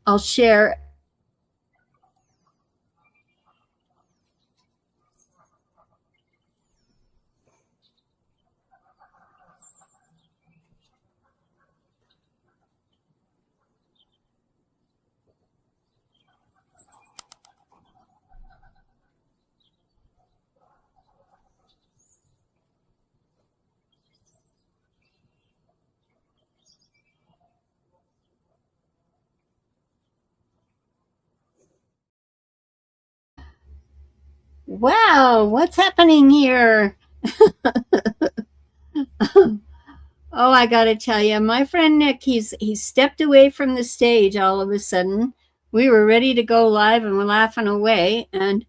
I'll share. Wow, what's happening here? Oh, I gotta tell you, my friend Nick, he's stepped away from the stage all of a sudden. We were ready to go live and we're laughing away, and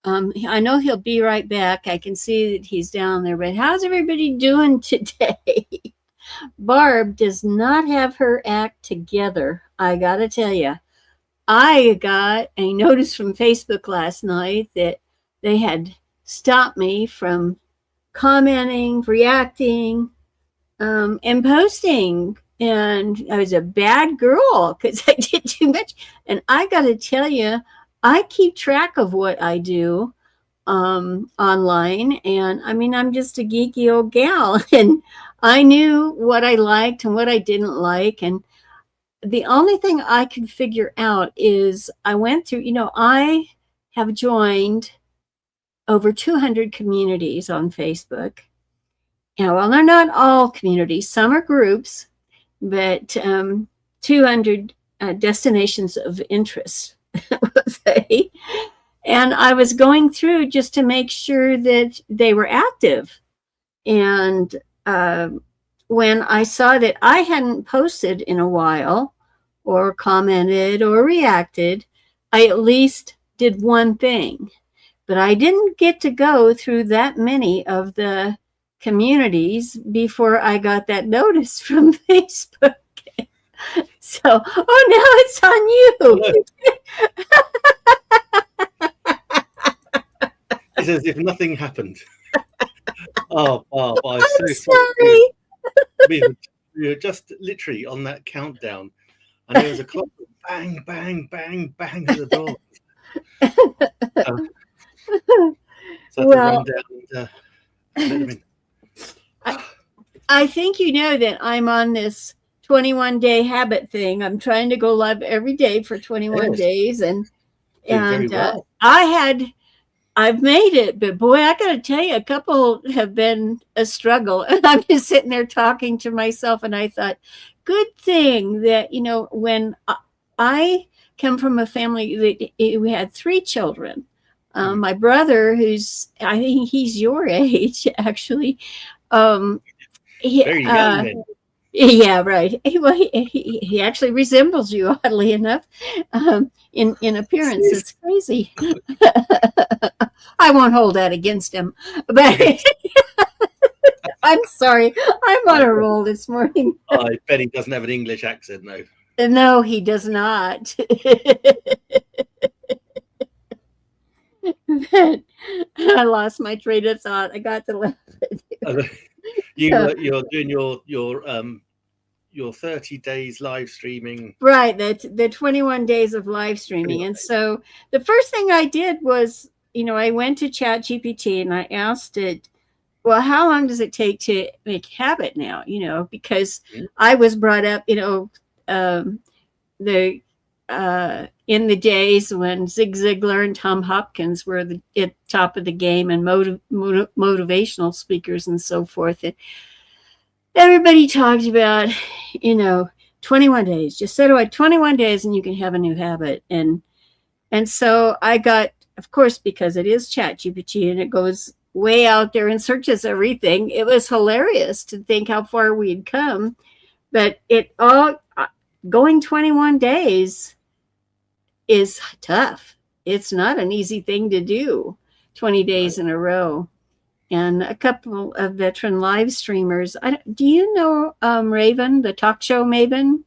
I know he'll be right back. I can see that he's down there, but how's everybody doing today? Barb does not have her act together. I gotta tell you, I got a notice from Facebook last night that they had stopped me from commenting, reacting, and posting. And I was a bad girl because I did too much. And I got to tell you, I keep track of what I do online. And I mean, I'm just a geeky old gal. And I knew what I liked and what I didn't like. And the only thing I could figure out is I went through, I have joined over 200 communities on Facebook. Yeah, well, they're not all communities. Some are groups, but 200 destinations of interest, we'll say. And I was going through just to make sure that they were active. And when I saw that I hadn't posted in a while or commented or reacted, I at least did one thing. But I didn't get to go through that many of the communities before I got that notice from Facebook. So, oh, now it's on you. It's as if nothing happened. Oh, Barb, I'm so sorry. We were just literally on that countdown, and there was a clock, bang, bang, bang, bang at the door. So well, I think you know that I'm on this 21-day habit thing. I'm trying to go live every day for 21 days, and well. I've made it, but boy, I got to tell you, a couple have been a struggle. And I'm just sitting there talking to myself, and I thought, good thing that, when I come from a family that we had 3 children. My brother, I think he's your age, actually. Very young. Yeah, right. He actually resembles you, oddly enough, in appearance. It's crazy. I won't hold that against him, but I'm sorry. I'm on a roll this morning. I bet he doesn't have an English accent, though. No, he does not. I lost my train of thought. I got to laugh. You're doing your 30 days live streaming, right? The 21 days of live streaming. And so the first thing I did was, I went to ChatGPT and I asked it, well, how long does it take to make habit now? Because I was brought up, in the days when Zig Ziglar and Tom Hopkins were at top of the game and motivational speakers and so forth. And everybody talked about, 21 days. Just set away 21 days and you can have a new habit. And so I got, of course, because it is ChatGPT and it goes way out there and searches everything. It was hilarious to think how far we'd come. But going 21 days is tough. It's not an easy thing to do, 20 days in a row. And a couple of veteran live streamers. Do you know Raven, the talk show Maven?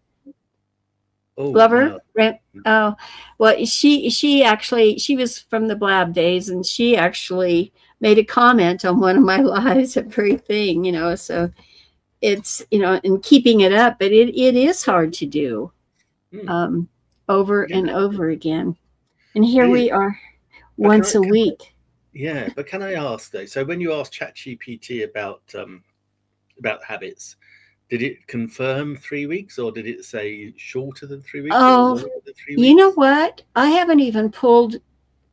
Lover? No. Oh, well, she was from the Blab days, and she actually made a comment on one of my lives, that very thing, so it's, and keeping it up, but it is hard to do. over Yeah, and over again. And here it is. we are But once a week. yeah, but can I ask though? So when you asked ChatGPT about habits, did it confirm 3 weeks, or did it say shorter than 3 weeks, or Oh, longer than three you know weeks? what? I haven't even pulled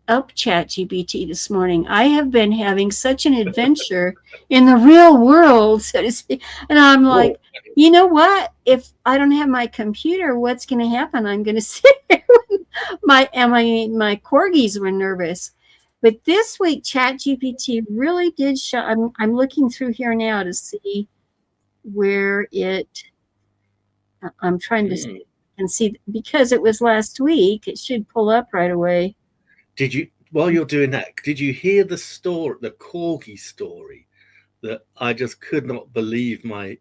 up ChatGPT this morning. I have been having such an adventure in the real world, so to speak. And I'm Well, like, you know what? If I don't have my computer, what's going to happen? I'm going to sit there. My corgis were nervous. But this week, ChatGPT really did show. I'm looking through here now to see where it. I'm trying to mm. and see because it was last week. It should pull up right away. Did you, while you're doing that, did you hear the story, the corgi story, that I just could not believe my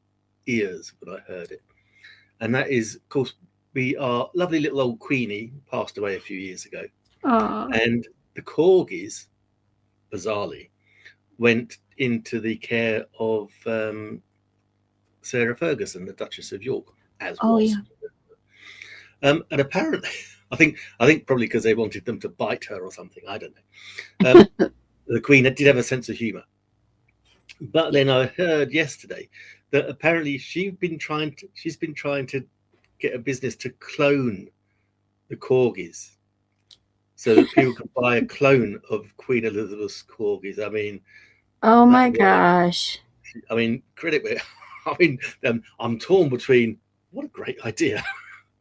ears when I heard it? And that is, of course, our lovely little old Queenie passed away a few years ago, Oh, and the corgis, bizarrely, went into the care of Sarah Ferguson, the Duchess of York, as oh was. yeah. And apparently, I think probably because they wanted them to bite her or something. I don't know. The Queen did have a sense of humour, but then I heard yesterday that apparently she's been trying to get a business to clone the corgis so that people can buy a clone of Queen Elizabeth's corgis. I mean, Oh that my was, gosh. I mean, credit me. I mean, I'm torn between what a great idea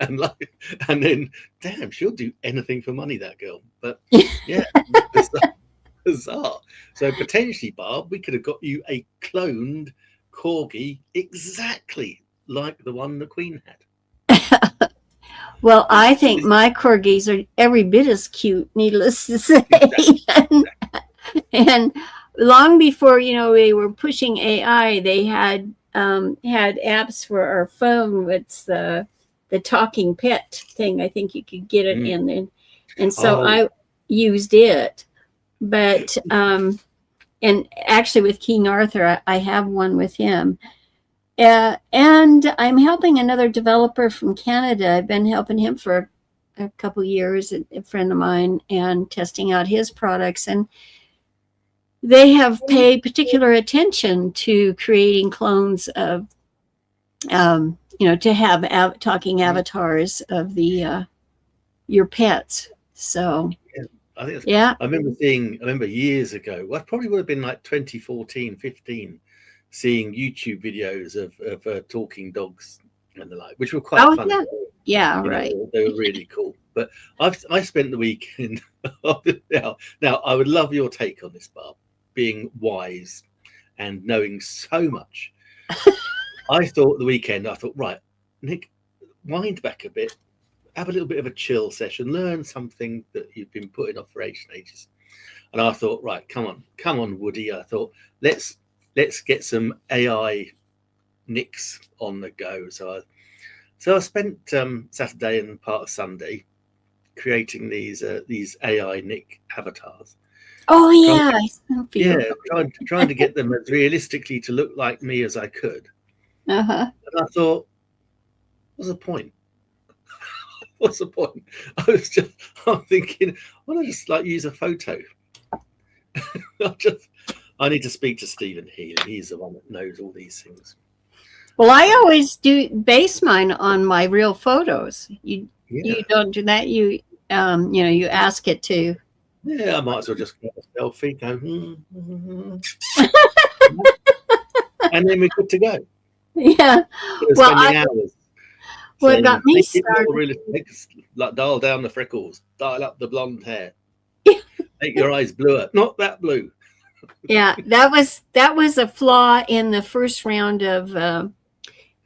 and like, and then damn, she'll do anything for money, that girl. But yeah, bizarre, bizarre. So potentially, Barb, we could have got you a cloned corgi exactly like the one the Queen had. Well, I think my corgis are every bit as cute, needless to say. Exactly. And long before they were pushing AI, they had apps for our phone. It's the talking pet thing. I think you could get it Mm. in, and so Oh, I used it. But and actually, with King Arthur, I have one with him. And I'm helping another developer from Canada. I've been helping him for a couple years, a friend of mine, and testing out his products. And they have paid particular attention to creating clones of, to have talking avatars of the your pets. So yeah. I think yeah. I remember years ago, well, it probably would have been like 2014, 15, seeing YouTube videos of talking dogs and the like, which were quite Oh funny. yeah. Yeah. You know, Right. they were really cool. But I spent the weekend. Now, I would love your take on this, Barb, being wise and knowing so much. I thought the weekend, I thought, right, Nick, wind back a bit, have a little bit of a chill session, learn something that you've been putting off for ages. And I thought, right, come on, Woody. I thought, let's get some AI nicks on the go. So I spent Saturday and part of Sunday creating these AI Nick avatars. Oh Trying, yeah. yeah, Beautiful. trying to get them as realistically to look like me as I could. Uh huh. And I thought, what's the point? What's the point? I'm thinking, why don't I just like use a photo? I need to speak to Stephen Healy. He's the one that knows all these things. Well, I always do base mine on my real photos. Yeah, You don't do that. You ask it to. yeah. I might as well just get a selfie, go, and then we're good to go. Yeah. Instead of Well, spending hours what got saying, me make it more started. realistic, like dial down the freckles, dial up the blonde hair, make your eyes bluer, not that blue. Yeah, that was a flaw in the first round of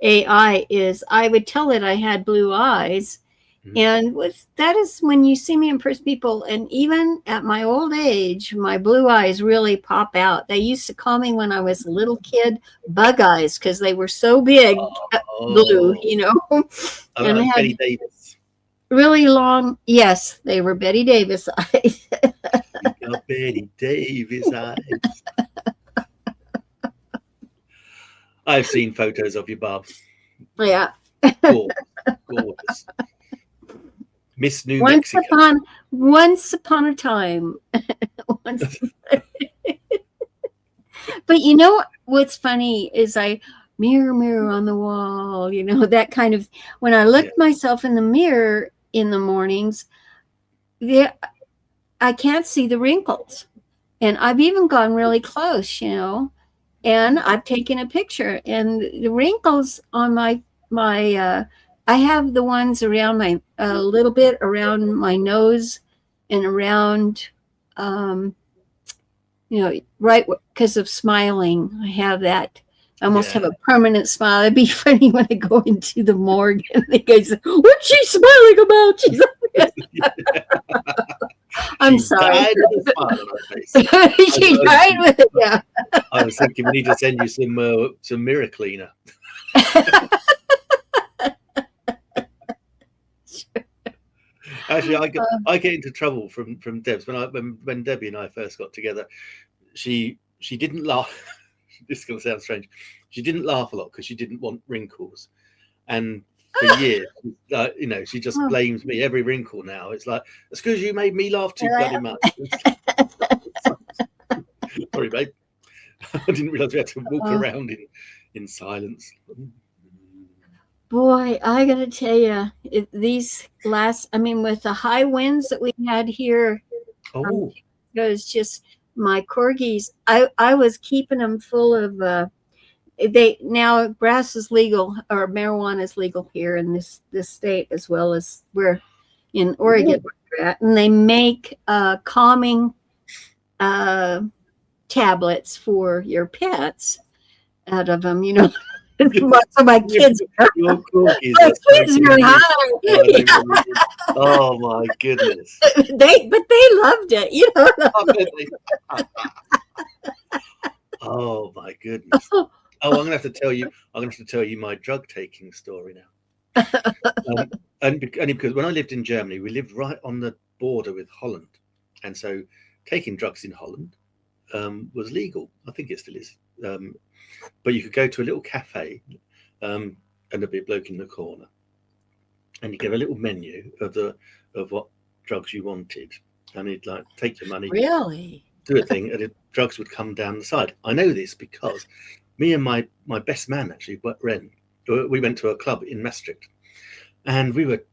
AI. Is I would tell it I had blue eyes, Mhm. and that is when you see me in person, people, and even at my old age, my blue eyes really pop out. They used to call me when I was a little kid bug eyes because they were so big, blue, Oh, and they like had Betty Davis. really long. Yes, they were Betty Davis eyes. You got Betty Davis eyes. I've seen photos of you, Bob. Yeah. Gorgeous, gorgeous. Miss New Once Mexico. upon a time. Once, but you know what's funny is mirror, mirror on the wall, that kind of, when I look Yeah. myself in the mirror in the mornings, there I can't see the wrinkles. And I've even gone really close, and I've taken a picture, and the wrinkles on my I have the ones around my a little bit around my nose and around right, because of smiling. I have that. I almost have Yeah. a permanent smile. It'd be funny when I go into the morgue and the guys, what's she smiling about? I'm She sorry. died with a smile on her face. She died with it. Yeah. I was thinking we need to send you some mirror cleaner. Actually, I get into trouble from Debs when Debbie and I first got together. She didn't laugh. This is going to sound strange. She didn't laugh a lot because she didn't want wrinkles, and for years, she just blames me every wrinkle. Now it's like, it's because you made me laugh too bloody much. Sorry, babe. I didn't realize we had to walk around in silence. Boy, I gotta tell you, with the high winds that we had here, Oh, it was just my corgis. I was keeping them full of. Now grass is legal, or marijuana is legal here in this state, as well as we're in Oregon, where we're at, and they make calming tablets for your pets out of them. So my kids, your corgis my are kids are high. Oh my goodness! But they loved it. Oh my goodness! Oh, I'm gonna have to tell you. I'm gonna have to tell you my drug taking story now. And because when I lived in Germany, we lived right on the border with Holland, and so taking drugs in Holland was legal. I think it still is. But you could go to a little cafe, and there'd be a bloke in the corner, and you give a little menu of what drugs you wanted, and he'd like take your money, Really, do a thing, and the drugs would come down the side. I know this because me and my best man actually, Ren, we went to a club in Maastricht, and we were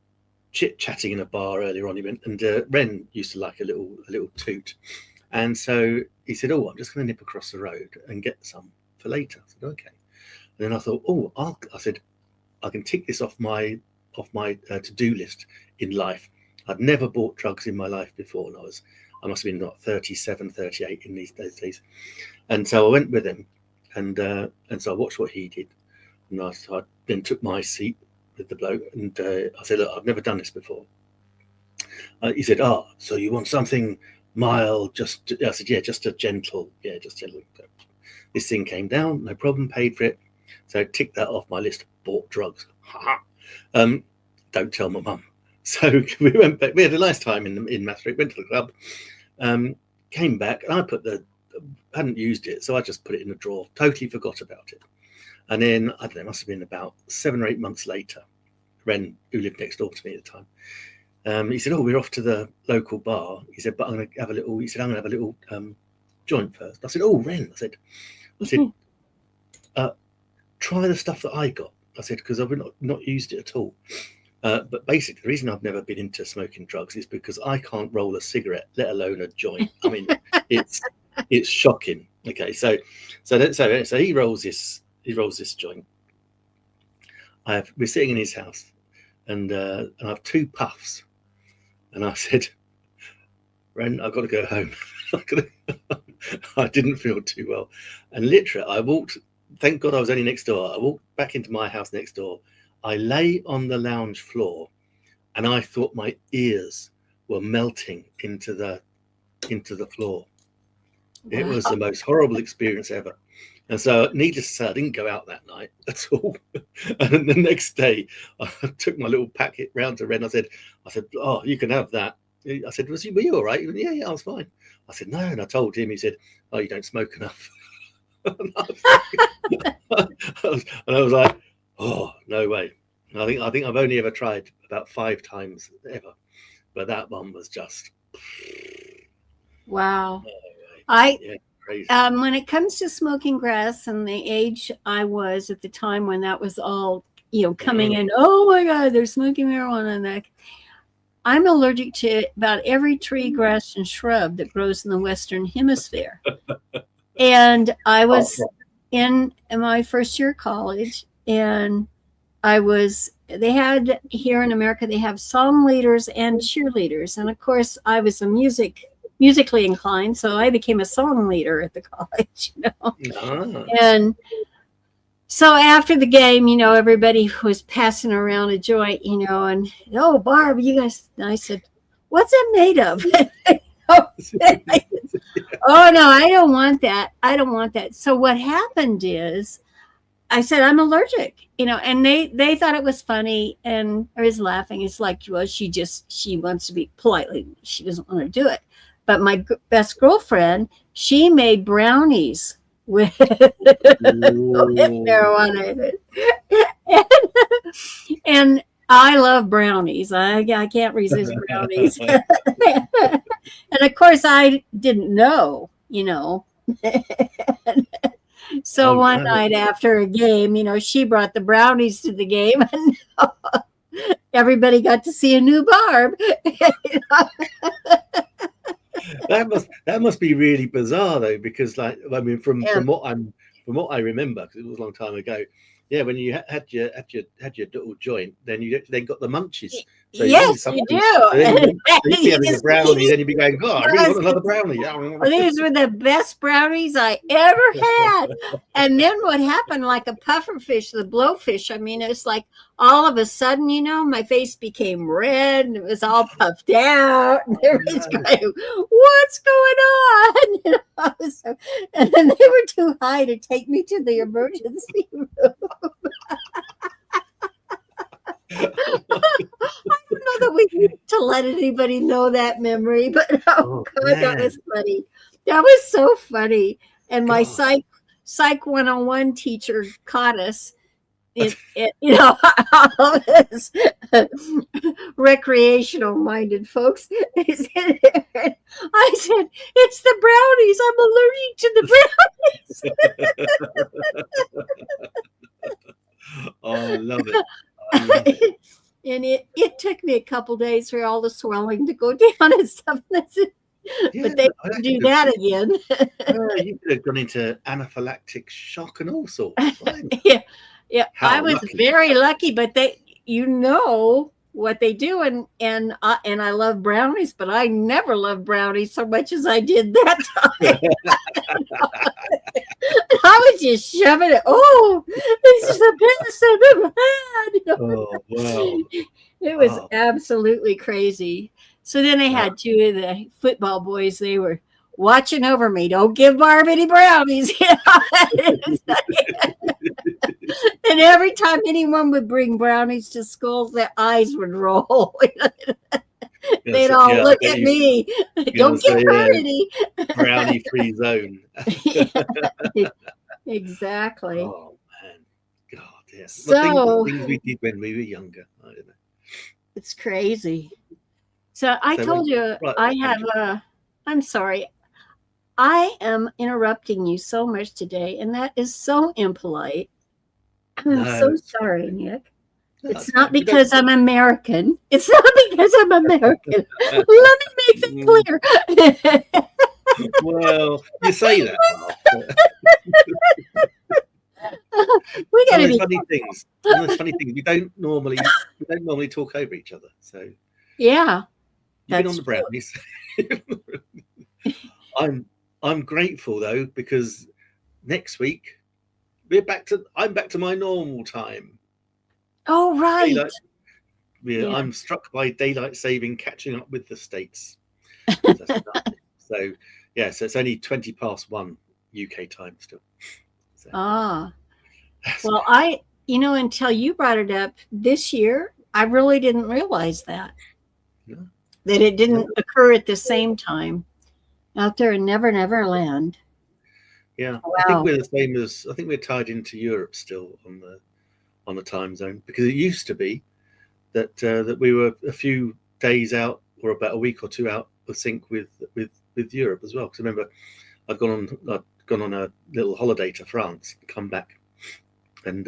chit chatting in a bar earlier on. He went, and Ren used to like a little toot, and so he said, "Oh, I'm just going to nip across the road and get some for later." I said, "Okay." And then I thought, "Oh, I said, I can tick this off my to-do list in life. I'd never bought drugs in my life before, and I must have been not 37, 38 in those days." And so I went with him, and so I watched what he did, and I then took my seat with the bloke, and I said, "Look, I've never done this before." He said, "Oh, so you want something mild?" I said, "Yeah, just gentle. This thing came down, no problem, paid for it. So I ticked that off my list, bought drugs. Don't tell my mum. So we went back, we had a nice time in Maastricht, went to the club, came back, and I hadn't used it, so I just put it in a drawer, totally forgot about it. And then, I don't know, it must have been about 7 or 8 months later, Ren, who lived next door to me at the time, he said, "Oh, we're off to the local bar." He said, "But I'm going to have a little joint first." I said, "Oh, Ren," I said, "Try the stuff that I got." I said, "Because I've not used it at all." But basically, the reason I've never been into smoking drugs is because I can't roll a cigarette, let alone a joint. I mean, it's shocking. Okay, so he rolls this joint. We're sitting in his house, and I have 2 puffs, and I said, "Ren, I've got to go home." I didn't feel too well, and literally, I walked. Thank God I was only next door. I walked back into my house next door. I lay on the lounge floor, and I thought my ears were melting into the floor. Wow. It was the most horrible experience ever. And so, needless to say, I didn't go out that night at all. And the next day, I took my little packet round to Ren. I said, "Oh, you can have that." I said, "Were you all right?" He went, yeah, I was fine. I said, "No," and I told him. He said, "Oh, you don't smoke enough." And I was like, "Oh, no way." I think I've only ever tried about 5 times ever. but that one was just Wow. yeah, crazy. When it comes to smoking grass and the age I was at the time when that was all, coming in, oh my God, they're smoking marijuana. And I'm allergic to about every tree, grass, and shrub that grows in the Western Hemisphere. And I was in my first year of college, and they had here in America, they have song leaders and cheerleaders. And of course, I was musically inclined, so I became a song leader at the college, And so after the game, everybody was passing around a joint, and oh, Barb, you guys, and I said, what's it made of? Oh no, I don't want that. I don't want that. So what happened is I said, I'm allergic, and they thought it was funny, and I was laughing. It's like, well, she wants to be politely, she doesn't want to do it. But my best girlfriend, she made brownies with marijuana in it. And I love brownies. I can't resist brownies. And of course, I didn't know, So one night after a game, she brought the brownies to the game, and everybody got to see a new Barb. That must be really bizarre though, because from what I remember, because it was a long time ago. Yeah, when you had your little joint, then you then got the munchies. So yes, you do. So then you'd be having a brownie, then you'd be going, God, I really want another brownie. These were the best brownies I ever had. And then what happened, like a puffer fish, the blowfish, it's like all of a sudden, my face became red and it was all puffed out. And everybody's going, what's going on? And then they were too high to take me to the emergency room. I don't know that we need to let anybody know that memory, but God, that was funny. That was so funny. And my psych 101 teacher caught us. All of this recreational minded folks. I said, it's the brownies. I'm allergic to the brownies. Oh, I love it. And it took me a couple days for all the swelling to go down and stuff. But they didn't do that again. You could have gone into anaphylactic shock and all sorts. Yeah. I was very lucky, but what they do, and I love brownies, but I never loved brownies so much as I did that time. I was just shoving it. Oh, this is the best I've ever had. Oh, wow. It was absolutely crazy. So then I had two of the football boys. They were watching over me. Don't give Barb any brownies. And every time anyone would bring brownies to school, their eyes would roll. They'd all look at me. Don't give her any. Brownie-free zone. Exactly. Oh, man. God, yeah. So, things we did when we were younger. I don't know. It's crazy. So I told you I have I'm sorry. I am interrupting you so much today, and that is so impolite. I'm so sorry, Nick. It's not because I'm American. It's not because I'm American. Let me make that clear. Well, you say that. We got to be funny things. One of those funny things. We don't normally talk over each other. So yeah, you've been on the brownies. I'm grateful though, because next week I'm back to my normal time. Oh, right. I'm struck by daylight saving catching up with the States. So it's only 20 past 1 UK time still. So. Well, until you brought it up this year, I really didn't realize that it didn't occur at the same time out there in Never Never Land. Yeah, wow. I think we're the same as. I think we're tied into Europe still on the time zone, because it used to be that we were a few days out or about a week or two out of sync with Europe as well. Because I remember I'd gone on a little holiday to France, come back, and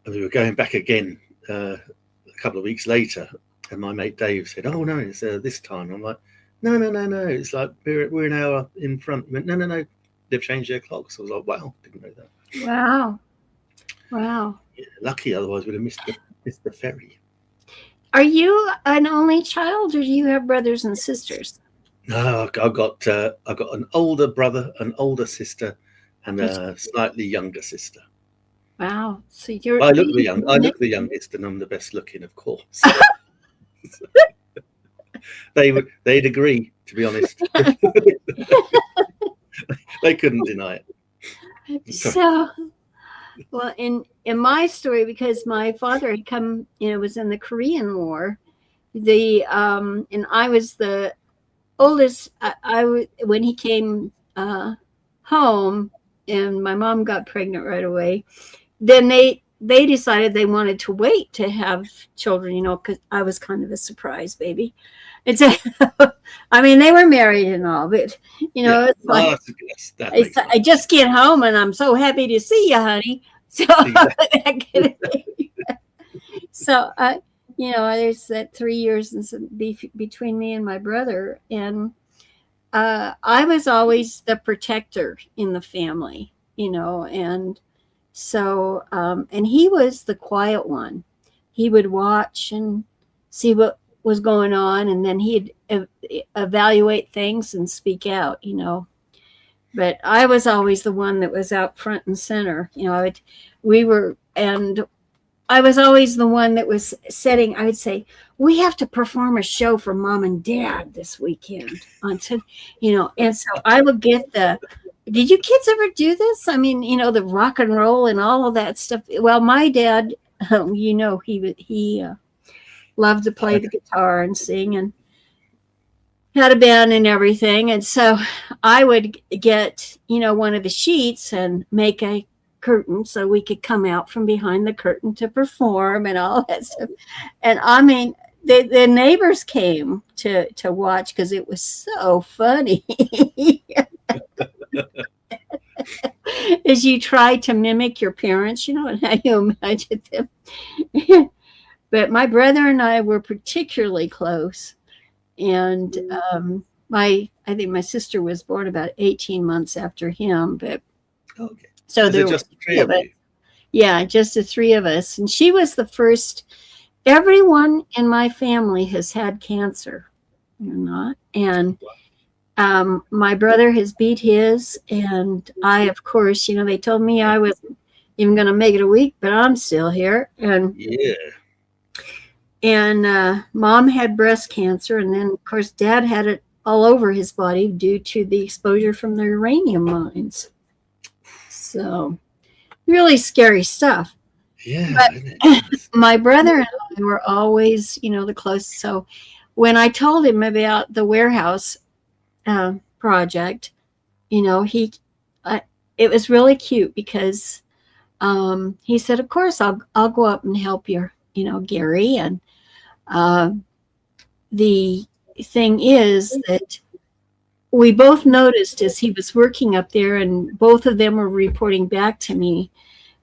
we were going back again a couple of weeks later, and my mate Dave said, "Oh no, it's this time." I'm like, "No, it's like we're an hour in front." He went, "No, they've changed their clocks." I was like, "Wow, didn't know that." Wow. Yeah, lucky, otherwise we'd have missed the ferry. Are you an only child, or do you have brothers and sisters? No, I've got an older brother, an older sister, and a slightly younger sister. Wow. So you're. I look the youngest, and I'm the best looking, of course. They'd agree, to be honest. They couldn't deny it. So, well, in my story, because my father had come, was in the Korean War. And I was the oldest. When he came home, and my mom got pregnant right away. Then they decided they wanted to wait to have children, because I was kind of a surprise baby. It's I mean, they were married and all, but it's like I just get home and I'm so happy to see you, honey. So, exactly. So there's that 3 years between me and my brother, and I was always the protector in the family, and so and he was the quiet one. He would watch and see what was going on, and then he'd evaluate things and speak out, But I was always the one that was out front and center. I was always the one that was setting. I would say, we have to perform a show for mom and dad this weekend. And so I would get did you kids ever do this? I mean, the rock and roll and all of that stuff. Well, my dad, he loved to play the guitar and sing, and had a band and everything. And so I would get, one of the sheets and make a curtain so we could come out from behind the curtain to perform and all that stuff. And I mean, the neighbors came to watch because it was so funny. As you try to mimic your parents, and how you imagine them. But my brother and I were particularly close. And I think my sister was born about 18 months after him. But okay. So there were just the three of you? Yeah, just the three of us. And she was the first. Everyone in my family has had cancer. And my brother has beat his. And I, of course, they told me I wasn't even going to make it a week, but I'm still here. And yeah. And mom had breast cancer, and then, of course, dad had it all over his body due to the exposure from the uranium mines. So, really scary stuff. Yeah. But my brother and I were always, the closest. So, when I told him about the warehouse project, it was really cute because he said, "Of course, I'll go up and help you, Gary." And the thing is that we both noticed as he was working up there, and both of them were reporting back to me,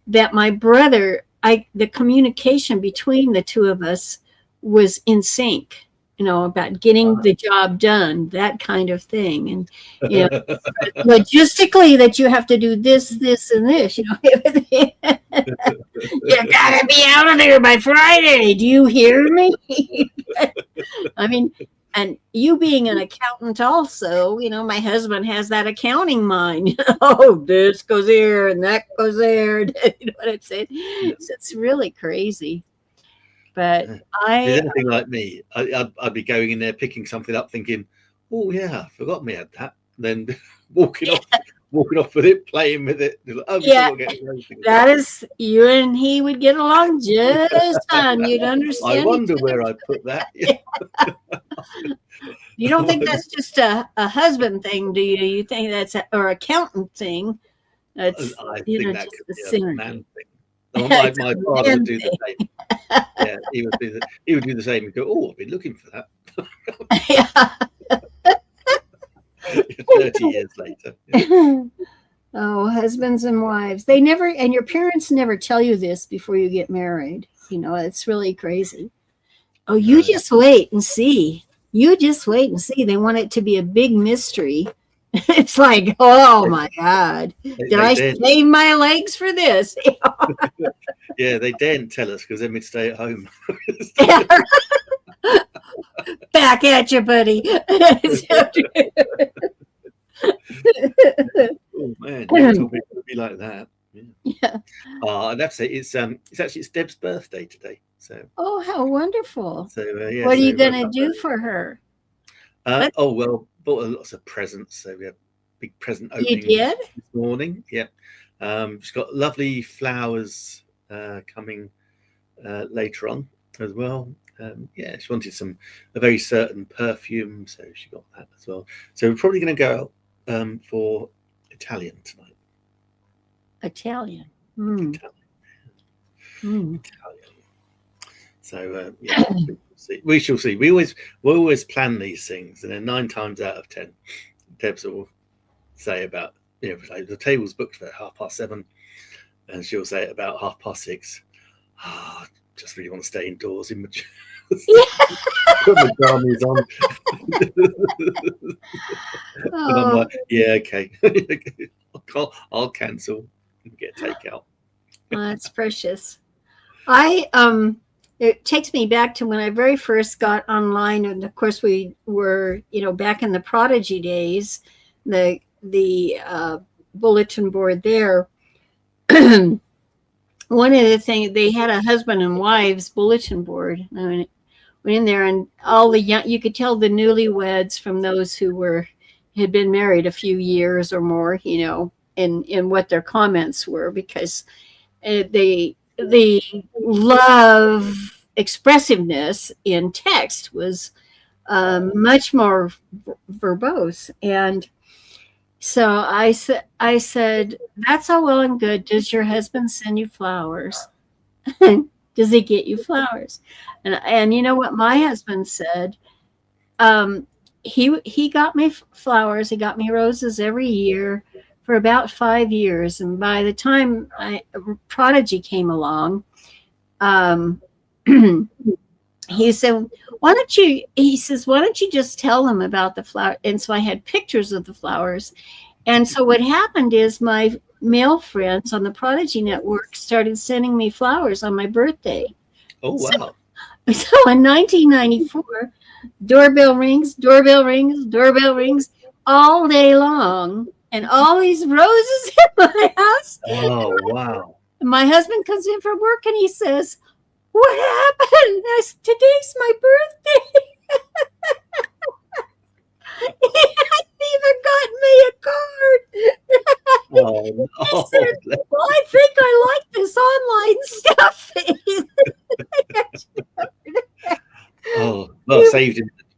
that my brother, the communication between the two of us was in sync, about getting the job done, that kind of thing. And, logistically that you have to do this, and this, you gotta be out of there by Friday. Do you hear me? I mean, and you being an accountant also, my husband has that accounting mind. Oh, this goes here and that goes there. You know what I'm saying? So it's really crazy. But if there's anything like me, I'd be going in there, picking something up, thinking, "Oh yeah, I forgot me had that." Then walking off with it, playing with it. Oh, yeah, that is, you and he would get along just fine. You'd understand. I wonder where I put that. You don't think that's just a husband thing, do you? You think that's or accountant thing? That's I think that could be a man thing. My father would do the same. Yeah, he would do the same. He'd go, "Oh, I've been looking for that." Yeah. 30 years later. Yeah. Oh, husbands and wives. They never, and your parents never tell you this before you get married. It's really crazy. Oh, you No. just wait and see. You just wait and see. They want it to be a big mystery. It's like, oh my God, did I shave my legs for this? Yeah, they daren't tell us because then we'd stay at home. Back at you, buddy. Oh man, you told me it would be like that. Yeah. I'd have to say it's actually Deb's birthday today. So. Oh, how wonderful! So yeah. What are you gonna do for her? Oh well, bought her lots of presents. So we had a big present opening this morning. Yeah. She's got lovely flowers coming later on as well. Yeah, she wanted a very certain perfume, so she got that as well. So we're probably going to go out for Italian tonight. Italian. Italian. So yeah, we shall see. We always plan these things, and then 9 times out of 10, Debs will say about the table's booked for 7:30, and she'll say at about 6:30. I just really want to stay indoors in my put my jammies on. And I'm like, yeah, okay. I'll cancel and get takeout. That's precious. It takes me back to when I very first got online, and of course we were, back in the Prodigy days, the bulletin board there. One of the things, they had a husband and wives bulletin board. I mean, went in there, and all the you could tell the newlyweds from those who had been married a few years or more, in what their comments were, because the love expressiveness in text was much more verbose. And so I said, that's all well and good. Does your husband send you flowers? Does he get you flowers? And you know what my husband said? He got me flowers. He got me roses every year for about 5 years. And by the time Prodigy came along, he said, why don't you just tell him about the flower? And so I had pictures of the flowers. And so what happened is my male friends on the Prodigy Network started sending me flowers on my birthday. Oh, wow. So in 1994, doorbell rings all day long, and all these roses in my house. Oh, wow. And my husband comes in from work and he says, what happened? I said, today's my birthday. He hadn't even gotten me a card. Oh, no. He said, well, I think I like this online stuff. Oh, well,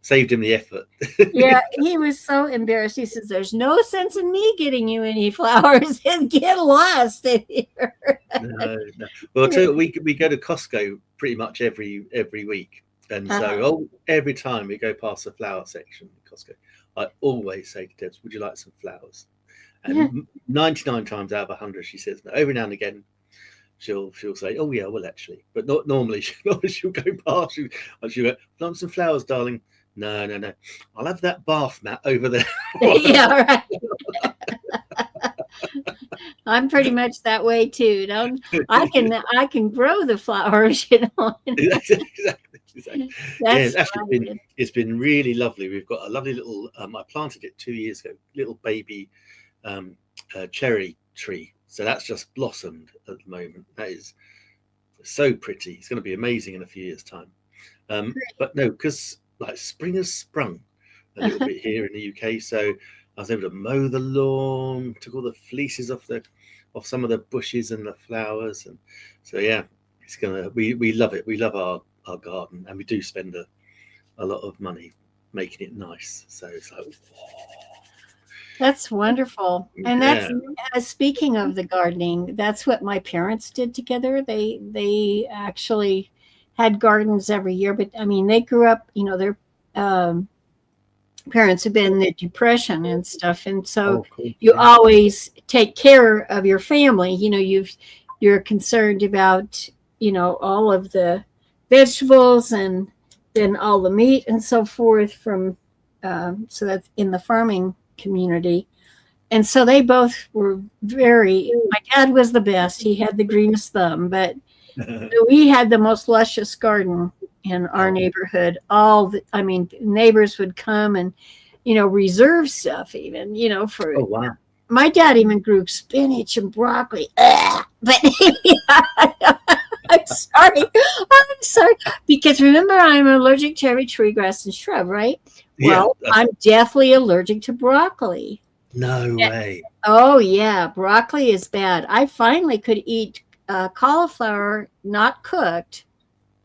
saved him the effort. Yeah, he was so embarrassed. He says, there's no sense in me getting you any flowers and get lost in here. No. Well, I'll tell you, we go to Costco pretty much every week. And so every time we go past the flower section at Costco, I always say to Debs, would you like some flowers? And 99 times out of 100, she says no. Every now and again, she'll say, oh, yeah, well, actually. But not normally. She'll go past. She'll go, want some flowers, darling? No. I'll have that bath mat over there. Yeah, right. I'm pretty much that way too. I can grow the flowers, Exactly. Yeah, it's been really lovely. We've got a lovely little. I planted it 2 years ago. Little baby cherry tree. So that's just blossomed at the moment. That is so pretty. It's going to be amazing in a few years' time. But no, because like spring has sprung a little bit here in the UK. So I was able to mow the lawn, took all the fleeces off some of the bushes and the flowers, and so yeah, it's we love it. We love our garden, and we do spend a lot of money making it nice. So it's like, That's wonderful. And that's Yeah. speaking of the gardening, that's what my parents did together. They actually had gardens every year, but I mean, they grew up, their um, parents have been in the depression and stuff, and so Oh, cool. you Yeah. always take care of your family. You're concerned about, all of the vegetables and then all the meat and so forth from so that's in the farming community. And so they both were very, my dad was the best. He had the greenest thumb, but we had the most luscious garden in our Oh, neighborhood. I mean, neighbors would come and, reserve stuff even, for oh, wow. my dad even grew spinach and broccoli. Ugh. But I'm sorry. I'm sorry. Because remember, I'm allergic to every tree, grass, and shrub, right? Yeah. Well, I'm definitely allergic to broccoli. No way. Oh, yeah. Broccoli is bad. I finally could eat cauliflower, not cooked,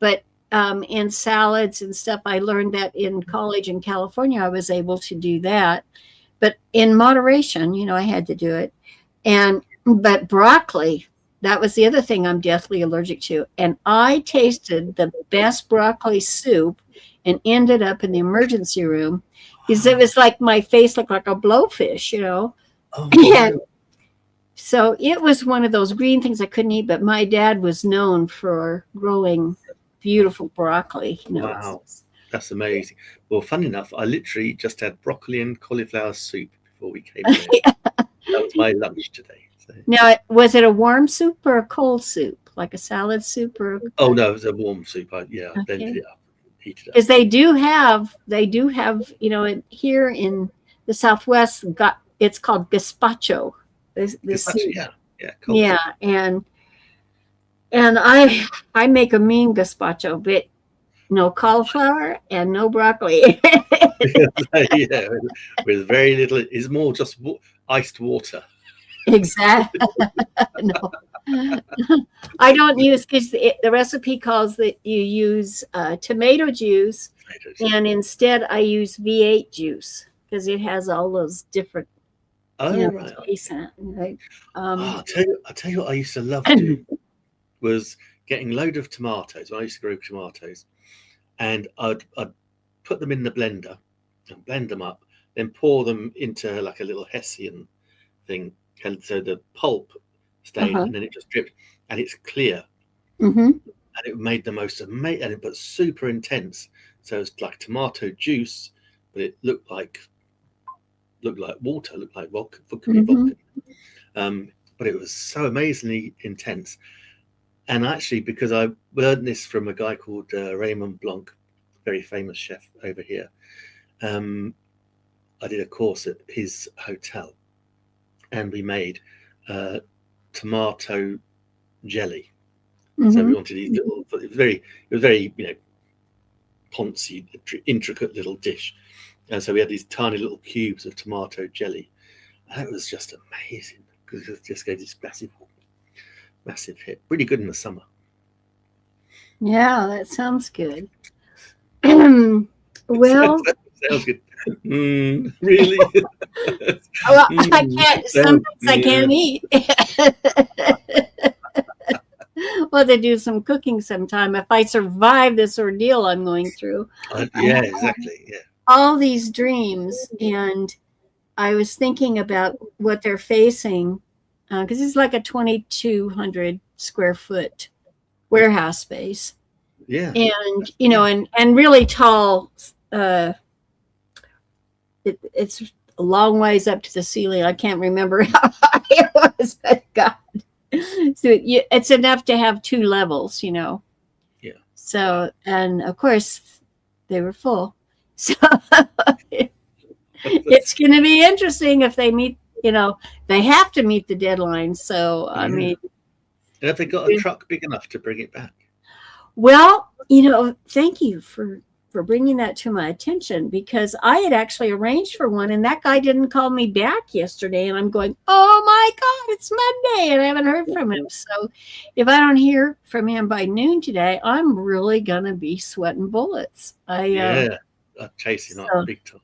but in salads and stuff. I learned that in college in California, I was able to do that. But in moderation, I had to do it. But broccoli, that was the other thing I'm deathly allergic to. And I tasted the best broccoli soup and ended up in the emergency room because it was like my face looked like a blowfish. Oh, And no. so it was one of those green things I couldn't eat, but my dad was known for growing beautiful broccoli. Wow. That's amazing. Well, funny enough, I literally just had broccoli and cauliflower soup before we came here. That was my lunch today. So. Now, was it a warm soup or a cold soup, like a salad soup or? Oh no, it was a warm soup. I blended Okay. it up, heated it Because up. they do have, here in the Southwest, it's called gazpacho. The Gazpacho, soup. yeah, cold Yeah, soup. and I make a mean gazpacho, but no cauliflower and no broccoli. Yeah, with very little. It's more just iced water. Exactly. No. I don't use because the recipe calls that you use tomato juice, and instead I use V8 juice because it has all those different Oh right. tastes in it. Right? Oh, I tell you what I used to love doing was getting a load of tomatoes. I used to grow tomatoes, and I'd put them in the blender and blend them up, then pour them into like a little Hessian thing, and so the pulp stayed, Uh-huh. and then it just dripped, and it's clear, Mm-hmm. and it made the most amazing, but super intense. So it's like tomato juice, but it looked like water, looked like vodka, could be Mm-hmm. vodka. But it was so amazingly intense. And actually, because I learned this from a guy called Raymond Blanc, very famous chef over here, I did a course at his hotel, and we made tomato jelly. So we Mm-hmm. wanted these little. It was very poncy, intricate little dish. And so we had these tiny little cubes of tomato jelly, and it was just amazing because it just gave this massive hit. Really good in the summer. Yeah, that sounds good. Well, Sounds good. Really? I can't. Sometimes I Yeah. can't eat. Well, to do some cooking sometime if I survive this ordeal I'm going through. I Yeah, have exactly. Yeah. all these dreams, and I was thinking about what they're facing because it's like a 2,200 square foot warehouse space, Yeah. and Yeah. and really tall. It's a long ways up to the ceiling. I can't remember how high it was, but God. So it's enough to have two levels. Yeah. So, and of course, they were full. So it's going to be interesting if they meet, they have to meet the deadline. So, I Yeah. mean, And have they got a truck big enough to bring it back? well, thank you for bringing that to my attention because I had actually arranged for one and that guy didn't call me back yesterday and I'm going, "Oh my God, it's Monday and I haven't heard from him." So if I don't hear from him by noon today, I'm really going to be sweating bullets. Yeah. I'd chase him up So big time.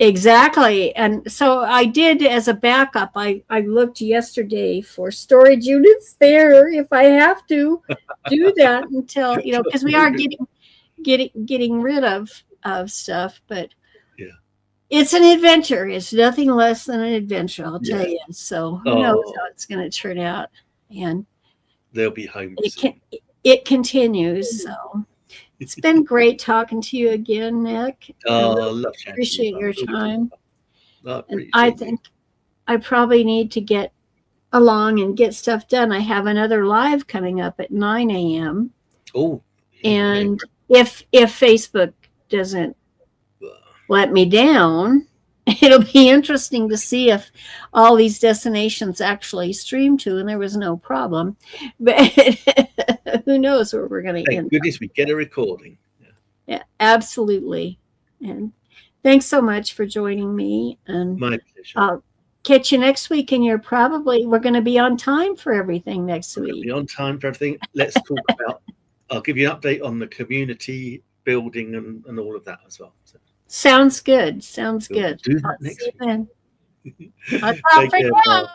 Exactly. And so I did as a backup. I looked yesterday for storage units there if I have to do that until, because we are getting rid of stuff, but Yeah. it's an adventure. It's nothing less than an adventure, I'll tell Yeah. you. So who knows Oh, how it's going to turn out. And they'll be home it soon. it continues. So it's been great talking to you again, Nick. I Oh, really love chatting to you, appreciate Barb. your It's always good time. fun. I And I appreciate you. think I probably need to get along and get stuff done. I have another live coming up at 9 a.m. Oh, yeah. And if Facebook doesn't let me down, it'll be interesting to see if all these destinations actually stream to, and there was no problem. But who knows where we're going to Thank end up. goodness we get a recording. Yeah. Yeah, absolutely. And thanks so much for joining me. And My pleasure. I'll catch you next week. And we're going to be on time for everything next We're going to week. be on time for everything. Let's talk about, I'll give you an update on the community building and all of that as well. So Sounds good. Sounds we'll good. do I'll that next see you week. then. Bye Take care, Barb.